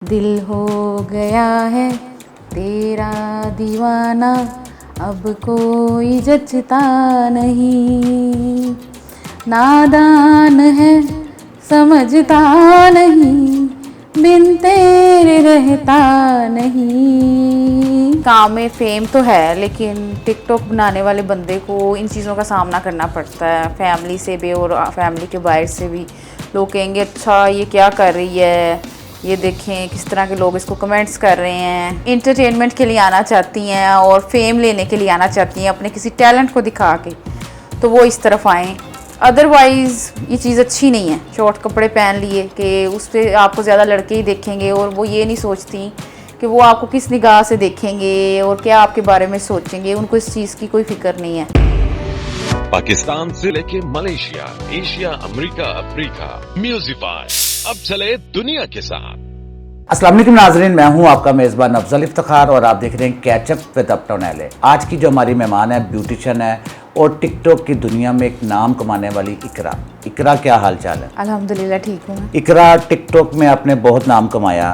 दिल हो गया है तेरा दीवाना, अब कोई जचता नहीं, नादान है समझता नहीं, बिन तेरे रहता नहीं। काम में फेम तो है, लेकिन टिकटॉक बनाने वाले बंदे को इन चीज़ों का सामना करना पड़ता है। फैमिली से भी और फैमिली के बाहर से भी लोग कहेंगे अच्छा ये क्या कर रही है, ये देखें किस तरह के लोग इसको कमेंट्स कर रहे हैं। इंटरटेनमेंट के लिए आना चाहती हैं और फेम लेने के लिए आना चाहती हैं, अपने किसी टैलेंट को दिखा के, तो वो इस तरफ आएँ। अदरवाइज़ ये चीज़ अच्छी नहीं है। शॉर्ट कपड़े पहन लिए कि उस पर आपको ज़्यादा लड़के ही देखेंगे, और वो ये नहीं सोचती कि वो आपको किस निगाह से देखेंगे और क्या आपके बारे में सोचेंगे। उनको इस चीज़ की कोई फिक्र नहीं है। पाकिस्तान से लेके मलेशिया, एशिया, अमेरिका, अफ्रीका, म्यूजिफाई अब चले दुनिया के साथ। अस्सलाम वालेकुम नाज़रीन, मैं हूं आपका मेज़बान अफजल इफ्तिखार और आप देख रहे हैं कैचअप विद अपटॉन एले। आज की जो हमारी मेहमान है ब्यूटिशियन है और टिकटॉक की दुनिया में एक नाम कमाने वाली इकरा। इकरा, क्या हाल चाल है? अल्हम्दुलिल्लाह ठीक हूँ। इकरा, टिकटॉक में आपने बहुत नाम कमाया,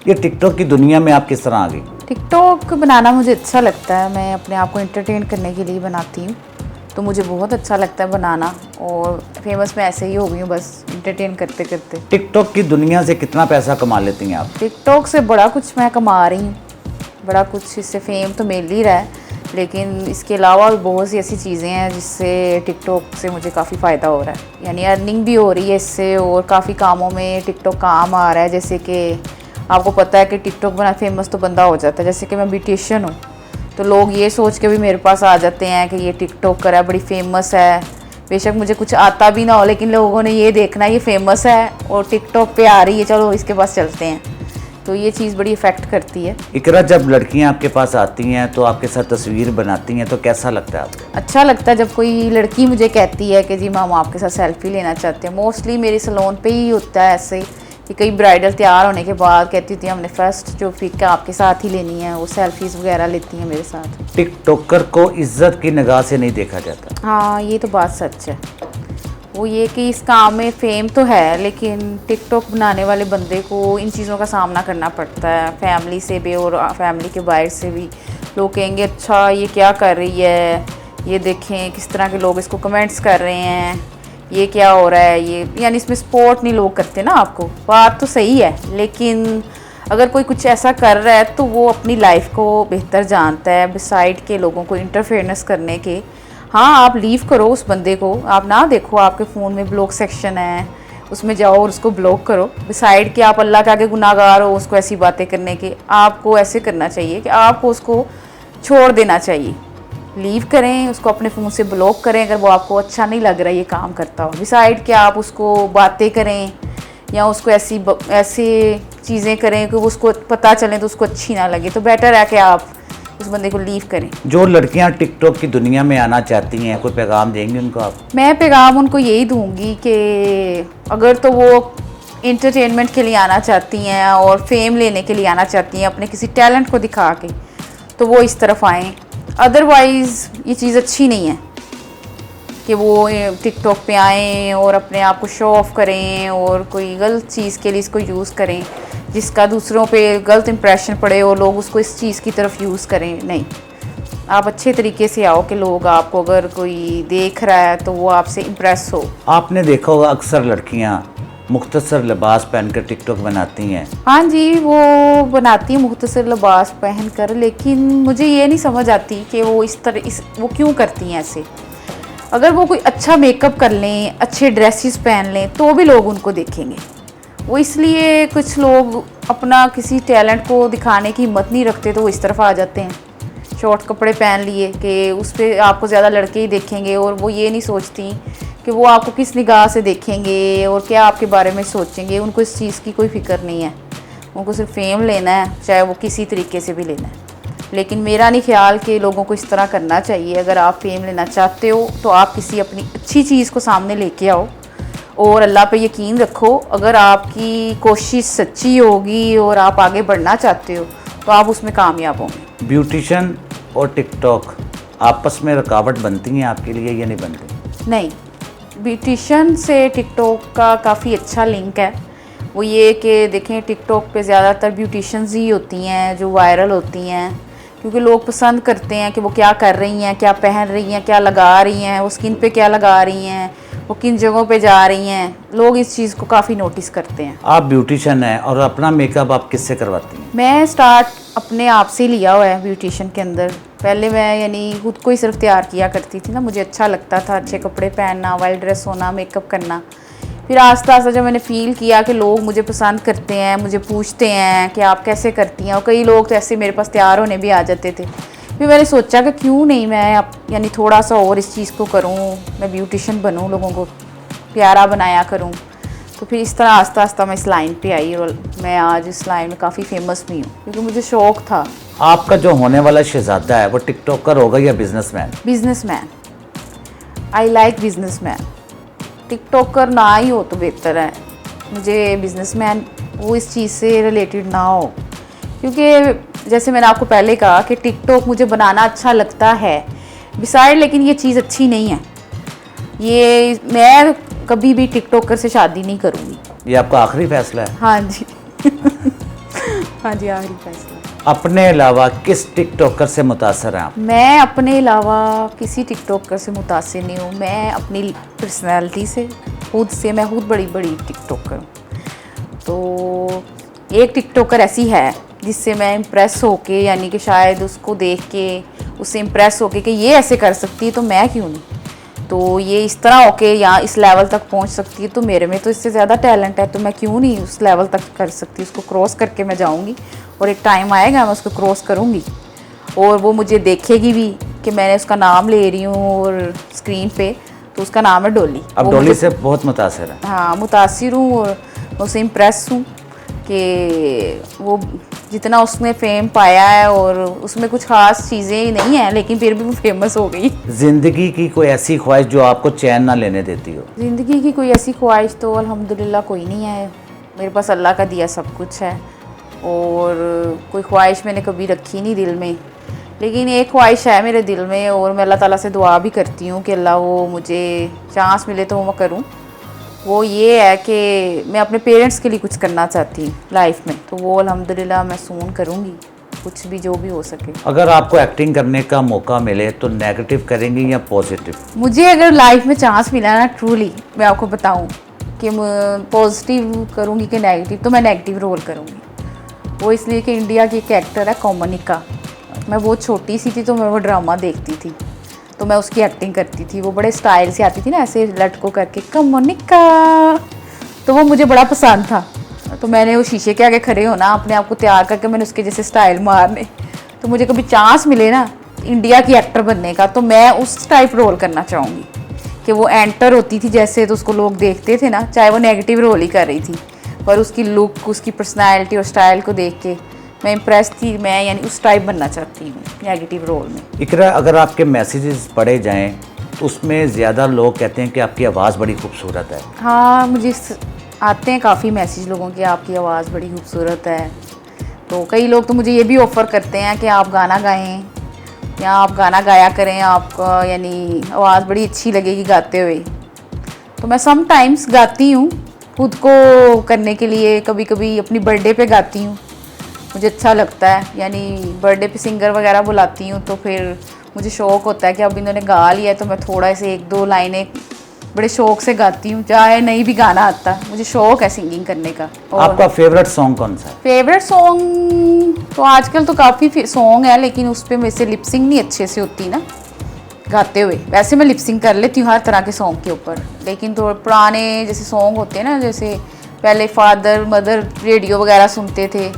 ये टिकटॉक की दुनिया में आप किस तरह आ गई? टिकटॉक बनाना मुझे अच्छा लगता है। मैं अपने आप को एंटरटेन करने के लिए बनाती हूँ, तो मुझे बहुत अच्छा लगता है बनाना, और फेमस मैं ऐसे ही हो गई हूँ बस एंटरटेन करते करते। टिकटॉक की दुनिया से कितना पैसा कमा लेती हैं आप? टिकटॉक से बड़ा कुछ मैं कमा रही हूँ, बड़ा कुछ इससे फेम तो मिल ही रहा है, लेकिन इसके अलावा भी बहुत सी ऐसी चीज़ें हैं जिससे टिकटॉक से मुझे काफ़ी फ़ायदा हो रहा है। यानी अर्निंग भी हो रही है इससे, और काफ़ी कामों में टिकटॉक काम आ रहा है। जैसे कि आपको पता है कि टिकटॉक बना फेमस तो बंदा हो जाता है। जैसे कि मैं ब्यूटिशियन हूँ, तो लोग ये सोच के भी मेरे पास आ जाते हैं कि ये टिकटॉकर है, बड़ी फेमस है। बेशक मुझे कुछ आता भी ना हो, लेकिन लोगों ने ये देखना है ये फेमस है और टिकटॉक पे आ रही है, चलो इसके पास चलते हैं। तो ये चीज़ बड़ी इफ़ेक्ट करती है। इकरा, जब लड़कियां आपके पास आती हैं तो आपके साथ तस्वीर बनाती हैं तो कैसा लगता है आपको? अच्छा लगता है जब कोई लड़की मुझे कहती है कि जी मैम आपके साथ सेल्फी लेना चाहते हैं। मोस्टली मेरे सैलून पे ही होता है ऐसे कि कई ब्राइडल तैयार होने के बाद कहती थी हमने फर्स्ट जो पिक आपके साथ ही लेनी है, वो सेल्फीज़ वगैरह लेती हैं मेरे साथ। टिकटॉकर को इज्जत की निगाह से नहीं देखा जाता। हाँ, ये तो बात सच है। वो ये कि इस काम में फेम तो है, लेकिन टिकटॉक बनाने वाले बंदे को इन चीज़ों का सामना करना पड़ता है। फैमिली से भी और फैमिली के बाहर से भी लोग कहेंगे अच्छा ये क्या कर रही है, ये देखें किस तरह के लोग इसको कमेंट्स कर रहे हैं, ये क्या हो रहा है। ये यानी इसमें सपोर्ट नहीं लोग करते ना आपको। बात तो सही है, लेकिन अगर कोई कुछ ऐसा कर रहा है तो वो अपनी लाइफ को बेहतर जानता है बिसाइड के लोगों को इंटरफेरेंस करने के। हाँ, आप लीव करो उस बंदे को, आप ना देखो आपके फ़ोन में ब्लॉक सेक्शन है, उसमें जाओ और उसको ब्लॉक करो। बिसाइड कि आप अल्लाह के आगे गुनाहगार हो उसको ऐसी बातें करने के। आपको ऐसे करना चाहिए कि आपको उसको छोड़ देना चाहिए, लीव करें उसको, अपने फ़ोन से ब्लॉक करें अगर वो आपको अच्छा नहीं लग रहा है ये काम करता हो। बिसाइड कि आप उसको बातें करें या उसको ऐसी चीज़ें करें कि उसको पता चले तो उसको अच्छी ना लगे, तो बेटर है कि आप उस बंदे को लीव करें। जो लड़कियां टिकटॉक की दुनिया में आना चाहती हैं, कोई पैगाम देंगे उनको आप? मैं पैगाम उनको यही दूंगी कि अगर तो वो इंटरटेनमेंट के लिए आना चाहती हैं और फेम लेने के लिए आना चाहती हैं, अपने किसी टैलेंट को दिखा के, तो वो इस तरफ आएँ। अदरवाइज़ ये चीज़ अच्छी नहीं है कि वो टिकटॉक पे आएँ और अपने आप को शो ऑफ करें और कोई गलत चीज़ के लिए इसको यूज़ करें जिसका दूसरों पे गलत इंप्रेशन पड़े और लोग उसको इस चीज़ की तरफ यूज़ करें। नहीं, आप अच्छे तरीके से आओ कि लोग आपको अगर कोई देख रहा है तो वो आपसे इम्प्रेस हो। आपने देखा होगा अक्सर लड़कियां मुख्तसर लिबास पहनकर टिकटॉक बनाती हैं। हाँ जी, वो बनाती है मुख्तसर लिबास पहन कर, लेकिन मुझे ये नहीं समझ आती कि वो वो क्यों करती हैं ऐसे। अगर वो कोई अच्छा मेकअप कर लें, अच्छे ड्रेसेस पहन लें, तो भी लोग उनको देखेंगे। वो इसलिए कुछ लोग अपना किसी टैलेंट को दिखाने की हिम्मत नहीं रखते, तो वो इस तरफ आ जाते हैं। शॉर्ट कपड़े पहन लिए कि उस पर आपको ज़्यादा लड़के ही देखेंगे, और वो ये नहीं सोचती कि वो आपको किस निगाह से देखेंगे और क्या आपके बारे में सोचेंगे। उनको इस चीज़ की कोई फिक्र नहीं है, उनको सिर्फ फेम लेना है, चाहे वो किसी तरीके से भी लेना है। लेकिन मेरा नहीं ख्याल कि लोगों को इस तरह करना चाहिए। अगर आप फेम लेना चाहते हो तो आप किसी अपनी अच्छी चीज़ को सामने लेके आओ और अल्लाह पे यकीन रखो। अगर आपकी कोशिश सच्ची होगी और आप आगे बढ़ना चाहते हो तो आप उसमें कामयाब होंगे। ब्यूटिशियन और टिकटॉक आपस में रुकावट बनती हैं आपके लिए या नहीं बनती? नहीं, ब्यूटिशियन से टिकटॉक का काफ़ी अच्छा लिंक है। वो ये कि देखें टिकटॉक पे ज़्यादातर ब्यूटिशंस ही होती हैं जो वायरल होती हैं, क्योंकि लोग पसंद करते हैं कि वो क्या कर रही हैं, क्या पहन रही हैं, क्या लगा रही हैं, वो स्किन पे क्या लगा रही हैं, वो किन जगहों पे जा रही हैं। लोग इस चीज़ को काफ़ी नोटिस करते हैं। आप ब्यूटिशियन हैं और अपना मेकअप आप किससे करवाती हैं? मैं स्टार्ट अपने आप से लिया हुआ है ब्यूटिशियन के अंदर। पहले मैं यानी खुद को ही सिर्फ तैयार किया करती थी ना, मुझे अच्छा लगता था अच्छे कपड़े पहनना, वेल ड्रेस होना, मेकअप करना। फिर आस्ता आस्ता जब मैंने फ़ील किया कि लोग मुझे पसंद करते हैं, मुझे पूछते हैं कि आप कैसे करती हैं, और कई लोग तो ऐसे मेरे पास तैयार होने भी आ जाते थे, फिर मैंने सोचा कि क्यों नहीं मैं यानी थोड़ा सा और इस चीज़ को करूं, मैं ब्यूटिशियन बनूं, लोगों को प्यारा बनाया करूं। तो फिर इस तरह आस्ता आस्ता मैं इस लाइन पे आई और मैं आज इस लाइन में काफ़ी फेमस भी हूँ, क्योंकि मुझे शौक़ था। आपका जो होने वाला शहजादा है वो टिकटॉकर होगा या businessman? Businessman. I like businessman. TikToker ना ही हो तो बेहतर है। मुझे बिजनेसमैन वो इस चीज़ से रिलेटेड ना हो, क्योंकि जैसे मैंने आपको पहले कहा कि टिकटॉक मुझे बनाना अच्छा लगता है बिसाइड, लेकिन ये चीज़ अच्छी नहीं है। ये मैं कभी भी टिकटॉकर से शादी नहीं करूँगी। ये आपका आखिरी फैसला है? हाँ जी हाँ जी, आखिरी फैसला। अपने अलावा किस टिकटॉकर से मुतासर हैं आप? मैं अपने अलावा किसी टिकटॉकर से मुतासिर नहीं हूँ। मैं अपनी पर्सनैलिटी से मैं खुद बड़ी टिकटॉकर हूँ। तो एक टिकटॉकर ऐसी है जिससे मैं इम्प्रेस होके, यानी कि शायद उसको देख के उससे इम्प्रेस होके कि ये ऐसे कर सकती है तो मैं क्यों नहीं, तो ये इस तरह होके या इस लेवल तक पहुंच सकती है तो मेरे में तो इससे ज़्यादा टैलेंट है, तो मैं क्यों नहीं उस लेवल तक कर सकती। उसको क्रॉस करके मैं जाऊंगी और एक टाइम आएगा मैं उसको क्रॉस करूंगी और वो मुझे देखेगी भी कि मैंने उसका नाम ले रही हूँ और स्क्रीन पे, तो उसका नाम है डोली। अब डोली से बहुत मुतासर है? हाँ, मुतासिर हूँ और उससे इम्प्रेस हूँ कि वो जितना उसने फेम पाया है और उसमें कुछ खास चीज़ें ही नहीं हैं, लेकिन फिर भी वो फेमस हो गई। ज़िंदगी की कोई ऐसी ख्वाहिश जो आपको चैन ना लेने देती हो? ज़िंदगी की कोई ऐसी ख्वाहिश तो अल्हम्दुलिल्लाह कोई नहीं है। मेरे पास अल्लाह का दिया सब कुछ है और कोई ख्वाहिश मैंने कभी रखी नहीं दिल में, लेकिन एक ख्वाहिश है मेरे दिल में और मैं अल्लाह ताला से दुआ भी करती हूँ कि अल्लाह वो मुझे चांस मिले तो वो मैं करूँ। वो ये है कि मैं अपने पेरेंट्स के लिए कुछ करना चाहती हूँ लाइफ में, तो वो अल्हम्दुलिल्लाह मैं सून करूँगी, कुछ भी जो भी हो सके। अगर आपको एक्टिंग करने का मौका मिले तो नेगेटिव करेंगी या पॉजिटिव? मुझे अगर लाइफ में चांस मिला ना, ट्रूली मैं आपको बताऊँ कि पॉजिटिव करूँगी कि नेगेटिव, तो मैं नेगेटिव रोल करूँगी। वो इसलिए कि इंडिया की एक एक्टर है कोमोनिका, मैं बहुत छोटी सी थी तो मैं वो ड्रामा देखती थी, तो मैं उसकी एक्टिंग करती थी। वो बड़े स्टाइल से आती थी ना, ऐसे लटको करके कोमोनिका, तो वो मुझे बड़ा पसंद था। तो मैंने वो शीशे के आगे खड़े होना, अपने आप को तैयार करके मैंने उसके जैसे स्टाइल मारने। तो मुझे कभी चांस मिले ना इंडिया की एक्टर बनने का, तो मैं उस टाइप रोल करना चाहूँगी कि वो एंटर होती थी जैसे, तो उसको लोग देखते थे ना, चाहे वो नेगेटिव रोल ही कर रही थी, पर उसकी लुक, उसकी पर्सनैलिटी और स्टाइल को देख के मैं इम्प्रेस थी। मैं यानी उस टाइप बनना चाहती हूँ नेगेटिव रोल में। इकरा, अगर आपके मैसेजेस पढ़े जाएं तो उसमें ज़्यादा लोग कहते हैं कि आपकी आवाज़ बड़ी खूबसूरत है। हाँ, मुझे आते हैं काफ़ी मैसेज लोगों की, आपकी आवाज़ बड़ी खूबसूरत है। तो कई लोग तो मुझे ये भी ऑफ़र करते हैं कि आप गाना गाएं या आप गाना गाया करें, आपका यानी आवाज़ बड़ी अच्छी लगेगी गाते हुए। तो मैं सम टाइम्स गाती हूँ खुद को करने के लिए, कभी कभी अपनी बर्थडे पे गाती हूँ, मुझे अच्छा लगता है। यानी बर्थडे पे सिंगर वगैरह बुलाती हूँ तो फिर मुझे शौक़ होता है कि अब इन्होंने गा लिया है तो मैं थोड़ा से 1-2 लाइनें बड़े शौक़ से गाती हूँ, चाहे नहीं भी गाना आता, मुझे शौक़ है सिंगिंग करने का। और आपका फेवरेट सॉन्ग कौन सा है? फेवरेट सॉन्ग तो आजकल तो काफ़ी सॉन्ग है, लेकिन उस पर मेरे से लिपसिंग नहीं अच्छे से होती ना गाते हुए। वैसे मैं लिपसिंग कर लेती हूँ हर तरह के सॉन्ग के ऊपर, लेकिन तो पुराने जैसे सॉन्ग होते हैं ना, जैसे पहले फादर मदर रेडियो वगैरह सुनते थे,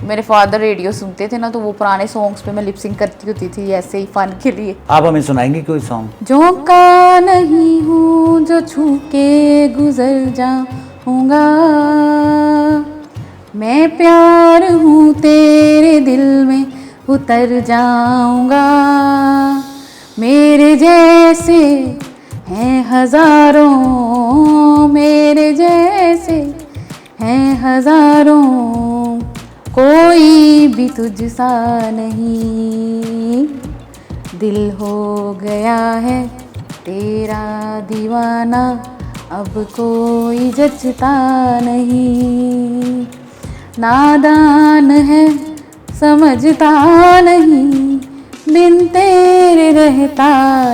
मेरे फादर रेडियो सुनते थे ना, तो वो पुराने सॉन्ग्स पे मैं लिपसिंग करती होती थी ऐसे ही फ़न के लिए। आप हमें सुनाएंगे कोई सॉन्ग? जो का नहीं हूँ जो छू के गुजर जाऊँगा, मैं प्यार हूँ तेरे दिल में उतर जाऊँगा, मेरे जैसे हैं हज़ारों, मेरे जैसे हैं हज़ारों, कोई भी तुझसा नहीं, दिल हो गया है तेरा दीवाना, अब कोई जचता नहीं, नादान है समझता नहीं, बिन तेरे रहता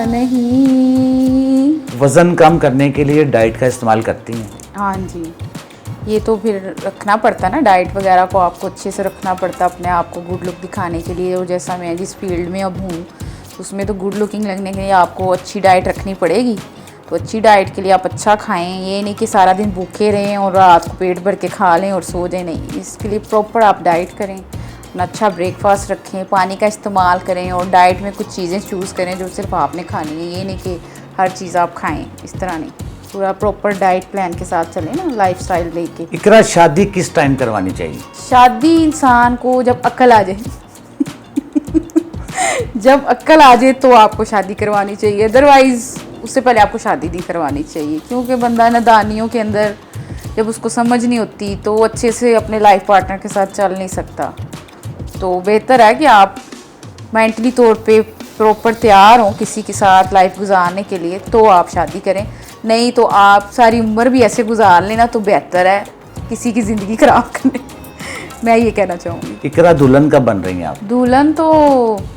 नहीं। वज़न कम करने के लिए डाइट का इस्तेमाल करती हैं? हाँ जी, ये तो फिर रखना पड़ता ना, डाइट वगैरह को आपको अच्छे से रखना पड़ता अपने आप को गुड लुक दिखाने के लिए। और जैसा मैं जिस फील्ड में अब हूँ उसमें तो गुड लुकिंग लगने के लिए आपको अच्छी डाइट रखनी पड़ेगी। तो अच्छी डाइट के लिए आप अच्छा खाएं, ये नहीं कि सारा दिन भूखे रहें और रात को पेट भर के खा लें और सो जाएं, नहीं। इसके लिए प्रॉपर आप डाइट करें, अपना अच्छा ब्रेकफास्ट रखें, पानी का इस्तेमाल करें और डाइट में कुछ चीज़ें चूज़ करें जो सिर्फ आपने खानी है। ये नहीं कि हर चीज़ आप खाएं, इस तरह नहीं। पूरा प्रॉपर डाइट प्लान के साथ चलें ना, लाइफस्टाइल लेके। इकरा, शादी किस टाइम करवानी चाहिए? शादी इंसान को जब अक्ल आ जाए जब अक्ल आ जाए तो आपको शादी करवानी चाहिए, अदरवाइज़ उससे पहले आपको शादी नहीं करवानी चाहिए। क्योंकि बंदा नादानियों के अंदर जब उसको समझ नहीं होती तो वो अच्छे से अपने लाइफ पार्टनर के साथ चल नहीं सकता। तो बेहतर है कि आप मेंटली तौर पे प्रॉपर तैयार हों किसी के साथ लाइफ गुजारने के लिए, तो आप शादी करें। नहीं तो आप सारी उम्र भी ऐसे गुजार लेना तो बेहतर है किसी की ज़िंदगी ख़राब करने। मैं ये कहना चाहूँगी। इकरा, दुल्हन कब बन रही हैं आप? दुल्हन तो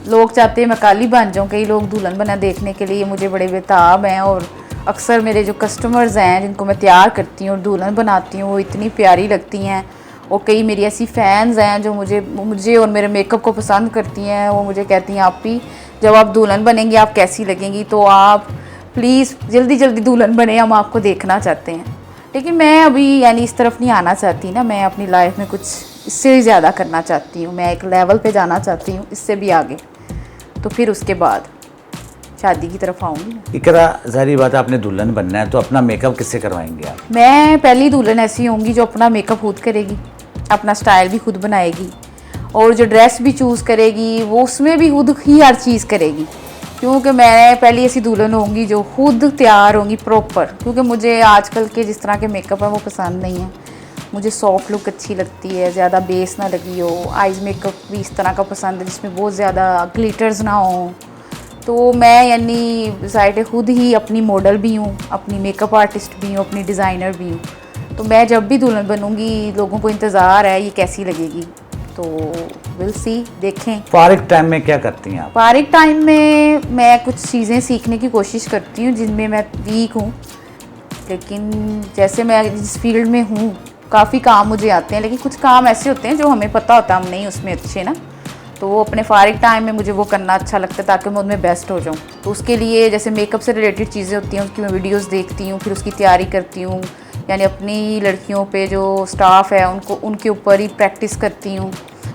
लोग चाहते हैं मैं काली बन जाऊँ, कई लोग दुल्हन बना देखने के लिए मुझे बड़े बेताब हैं। और अक्सर मेरे जो कस्टमर्स हैं जिनको मैं तैयार करती हूँ और दुल्हन बनाती हूँ वो इतनी प्यारी लगती हैं। और कई मेरी ऐसी फ़ैन्स हैं जो मुझे और मेरे मेकअप को पसंद करती हैं। वो मुझे कहती हैं आप भी जब आप दुल्हन बनेंगी आप कैसी लगेंगी, तो आप प्लीज़ जल्दी जल्दी दुल्हन बने, हम आपको देखना चाहते हैं। लेकिन मैं अभी यानी इस तरफ नहीं आना चाहती ना, मैं अपनी लाइफ में कुछ इससे ज़्यादा करना चाहती हूँ। मैं एक लेवल पे जाना चाहती हूँ इससे भी आगे, तो फिर उसके बाद शादी की तरफ आऊँगी। इकरा, ज़ाहिर बात है आपने दुल्हन बनना है, तो अपना मेकअप किससे करवाएंगे आप? मैं पहली दुल्हन ऐसी होंगी जो अपना मेकअप खुद करेगी, अपना स्टाइल भी खुद बनाएगी और जो ड्रेस भी चूज़ करेगी वो उसमें भी खुद ही हर चीज़ करेगी। क्योंकि मैं पहली ऐसी दुल्हन होंगी जो खुद तैयार होंगी प्रॉपर। क्योंकि मुझे आजकल के जिस तरह के मेकअप है वो पसंद नहीं है, मुझे सॉफ्ट लुक अच्छी लगती है, ज़्यादा बेस ना लगी हो। आइज़ मेकअप भी इस तरह का पसंद है जिसमें बहुत ज़्यादा ग्लिटर्स ना हो। तो मैं यानी ज़ाहिर खुद ही अपनी मॉडल भी हूँ, अपनी मेकअप आर्टिस्ट भी हूँ, अपनी डिज़ाइनर भी हूँ। तो मैं जब भी दुल्हन बनूँगी लोगों को इंतज़ार है ये कैसी लगेगी, तो विल सी, देखें। फारिग टाइम में क्या करती हैं आप? फारिग टाइम में मैं कुछ चीज़ें सीखने की कोशिश करती हूँ जिनमें मैं वीक हूँ। लेकिन जैसे मैं जिस फील्ड में हूँ काफ़ी काम मुझे आते हैं, लेकिन कुछ काम ऐसे होते हैं जो हमें पता होता है हम नहीं उसमें अच्छे ना, तो वो अपने फारिग टाइम में मुझे वो करना अच्छा लगता है ताकि मैं उनमें बेस्ट हो जाऊँ। तो उसके लिए जैसे मेकअप से रिलेटेड चीज़ें होती हैं उसकी मैं वीडियोस देखती हूँ, फिर उसकी तैयारी करती हूँ। यानी अपनी लड़कियों पे जो स्टाफ है उनके ऊपर ही प्रैक्टिस करती हूँ।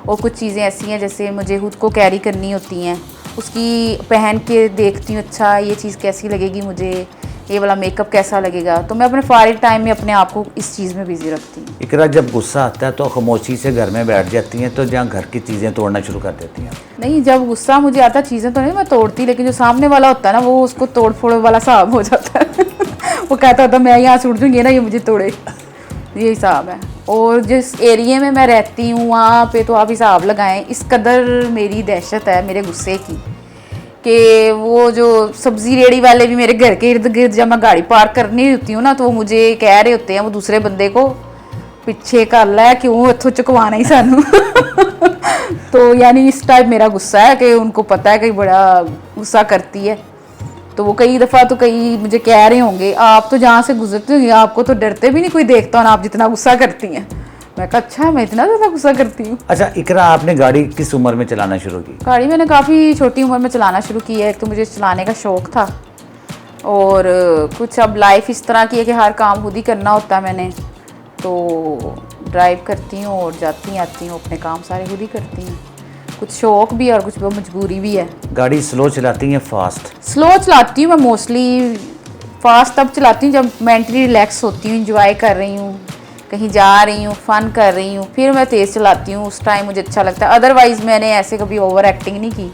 और कुछ चीज़ें ऐसी हैं जैसे मुझे खुद को कैरी करनी होती हैं, उसकी पहन के देखती हूँ अच्छा ये चीज़ कैसी लगेगी, मुझे ये वाला मेकअप कैसा लगेगा। तो मैं अपने फारिग टाइम में अपने आप को इस चीज़ में बिजी रखती हूँ। इकरा, जब गुस्सा आता है तो खामोशी से घर में बैठ जाती हैं तो जहाँ घर की चीज़ें तोड़ना शुरू कर देती हैं? नहीं, जब गुस्सा मुझे आता चीज़ें तो नहीं मैं तोड़ती, लेकिन जो सामने वाला होता है ना वो उसको तोड़ फोड़ वाला हिसाब हो जाता है वो कहता होता मैं यहाँ से उड़ जाऊँगी ना ये मुझे तोड़े, ये हिसाब है। और जिस एरिया में मैं रहती हूँ वहाँ पे तो आप हिसाब लगाएं, इस कदर मेरी दहशत है मेरे गुस्से की कि वो जो सब्ज़ी रेड़ी वाले भी मेरे घर के इर्द गिर्द जब मैं गाड़ी पार्क करनी होती हूँ ना तो वो मुझे कह रहे होते हैं वो दूसरे बंदे को पिछे कर लै क्यों इत्थों चुकवाना ही सानू तो यानी इस टाइप मेरा गुस्सा है कि उनको पता है कि बड़ा गुस्सा करती है। तो वो कई दफ़ा तो कई मुझे कह रहे होंगे आप तो जहाँ से गुजरते होंगे आपको तो डरते भी नहीं कोई देखता हो ना आप जितना गुस्सा करती हैं। मैं कहा अच्छा मैं इतना ज़्यादा गुस्सा करती हूँ। अच्छा इकरा, आपने गाड़ी किस उम्र में चलाना शुरू की? गाड़ी मैंने काफ़ी छोटी उम्र में चलाना शुरू की है। एक तो मुझे चलाने का शौक़ था और कुछ अब लाइफ इस तरह की है कि हर काम खुद ही करना होता है मैंने, तो ड्राइव करती हूँ और जाती आती हूँ अपने काम सारे खुद ही करती हूँ। कुछ शौक़ भी है और कुछ मजबूरी भी है। गाड़ी स्लो चलाती हैं फास्ट? स्लो चलाती हूँ मैं मोस्टली, फास्ट तब चलाती हूँ जब मेंटली रिलैक्स होती हूँ, इंजॉय कर रही हूँ, कहीं जा रही हूँ, फ़न कर रही हूँ, फिर मैं तेज़ चलाती हूँ, उस टाइम मुझे अच्छा लगता है। अदरवाइज़ मैंने ऐसे कभी ओवर एक्टिंग नहीं की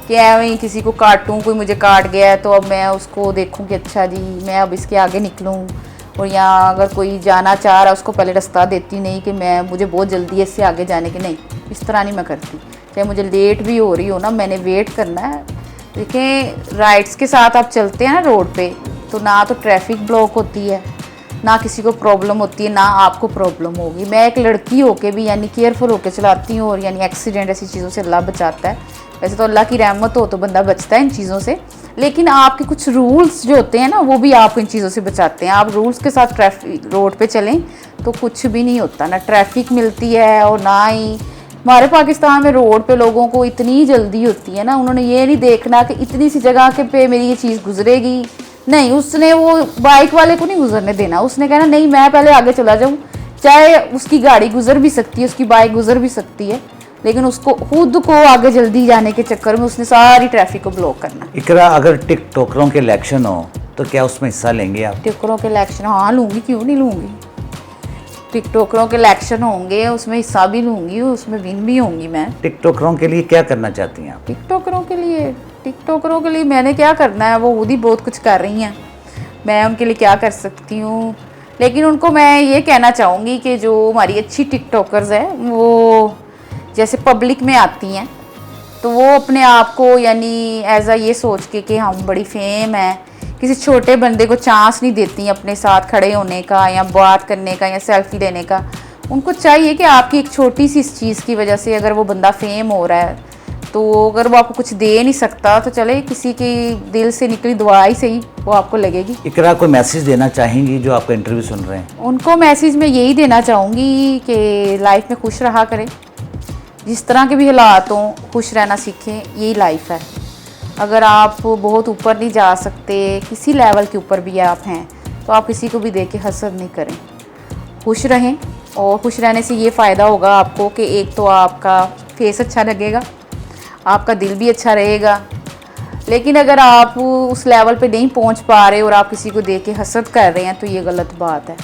कि मैं किसी को काटूँ, कोई मुझे काट गया तो अब मैं उसको देखूँ कि अच्छा जी मैं अब इसके आगे निकलूँ, और यहाँ अगर कोई जाना चाह रहा है उसको पहले रास्ता देती नहीं कि मुझे बहुत जल्दी है इससे आगे जाने की, नहीं इस तरह नहीं मैं करती। चाहे मुझे लेट भी हो रही हो ना मैंने वेट करना है। देखें राइड्स के साथ आप चलते हैं ना रोड पे तो ना तो ट्रैफिक ब्लॉक होती है, ना किसी को प्रॉब्लम होती है, ना आपको प्रॉब्लम होगी। मैं एक लड़की होके भी यानी केयरफुल होके चलाती हूँ, और यानी एक्सीडेंट ऐसी चीज़ों से अल्लाह बचाता है। वैसे तो अल्लाह की रहमत हो तो बंदा बचता है इन चीज़ों से, लेकिन आपके कुछ रूल्स जो होते हैं ना, वो भी आपको इन चीज़ों से बचाते हैं। आप रूल्स के साथ ट्रैफिक रोड पे चलें तो कुछ भी नहीं होता, ना ट्रैफिक मिलती है और ना ही हमारे पाकिस्तान में रोड पे लोगों को इतनी जल्दी होती है ना, उन्होंने ये नहीं देखना कि इतनी सी जगह के पे मेरी ये चीज़ गुजरेगी, नहीं, उसने वो बाइक वाले को नहीं गुजरने देना। उसने कहना नहीं, मैं पहले आगे चला जाऊँ, चाहे उसकी गाड़ी गुजर भी सकती है, उसकी बाइक गुजर भी सकती है, लेकिन उसको खुद को आगे जल्दी जाने के चक्कर में उसने सारी ट्रैफिक को ब्लॉक करना। इकरा, अगर टिकटॉकरों के इलेक्शन हो तो क्या उसमें हिस्सा लेंगे आप? टिकटॉकरों के इलेक्शन, हाँ लूँगी, क्यों नहीं लूँगी। टिकटॉकरों के इलेक्शन होंगे, उसमें हिस्सा भी लूँगी, उसमें विन भी होंगी मैं। टिकटॉकरों के लिए क्या करना चाहती हैं आप? टिकटॉकरों के लिए मैंने क्या करना है, वो खुद ही बहुत कुछ कर रही हैं, मैं उनके लिए क्या कर सकती हूँ। लेकिन उनको मैं ये कहना चाहूँगी कि जो हमारी अच्छी टिकटॉकर्स है, वो जैसे पब्लिक में आती हैं तो वो अपने आप को यानी एज ये सोच के कि हम बड़ी फेम है, किसी छोटे बंदे को चांस नहीं देती अपने साथ खड़े होने का या बात करने का या सेल्फी लेने का। उनको चाहिए कि आपकी एक छोटी सी इस चीज़ की वजह से अगर वो बंदा फेम हो रहा है, तो अगर वो आपको कुछ दे नहीं सकता तो चले किसी की दिल से निकली दुआ ही सही वो आपको लगेगी। इकरा, कोई मैसेज देना चाहेंगी जो आपका इंटरव्यू सुन रहे हैं? उनको मैसेज में यही देना चाहूँगी कि लाइफ में खुश रहा करें, जिस तरह के भी हालात हों खुश रहना सीखें, यही लाइफ है। अगर आप बहुत ऊपर नहीं जा सकते, किसी लेवल के ऊपर भी आप हैं, तो आप किसी को भी देख के हसद नहीं करें, खुश रहें। और खुश रहने से ये फ़ायदा होगा आपको कि एक तो आपका फेस अच्छा लगेगा, आपका दिल भी अच्छा रहेगा। लेकिन अगर आप उस लेवल पे नहीं पहुंच पा रहे और आप किसी को देख के हसद कर रहे हैं, तो ये गलत बात है।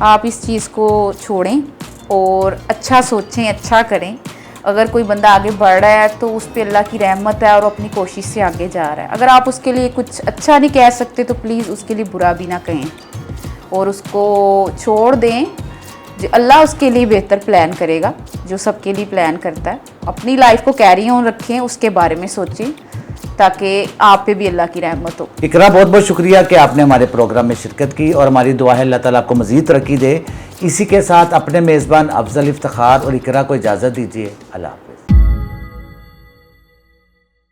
आप इस चीज़ को छोड़ें और अच्छा सोचें, अच्छा करें। अगर कोई बंदा आगे बढ़ रहा है तो उस पर अल्लाह की रहमत है और अपनी कोशिश से आगे जा रहा है। अगर आप उसके लिए कुछ अच्छा नहीं कह सकते तो प्लीज़ उसके लिए बुरा भी ना कहें और उसको छोड़ दें। जो अल्लाह उसके लिए बेहतर प्लान करेगा, जो सबके लिए प्लान करता है। अपनी लाइफ को कैरी ऑन रखें, उसके बारे में सोचें, ताकि आप पे भी अल्लाह की रहमत हो। इकरा, बहुत बहुत शुक्रिया कि आपने हमारे प्रोग्राम में शिरकत की, और हमारी दुआ है अल्लाह ताला आपको मज़ीद तरक्की दे। इसी के साथ अपने मेज़बान अफजल इफ्तिखार और इकरा को इजाज़त दीजिए। अल्लाह।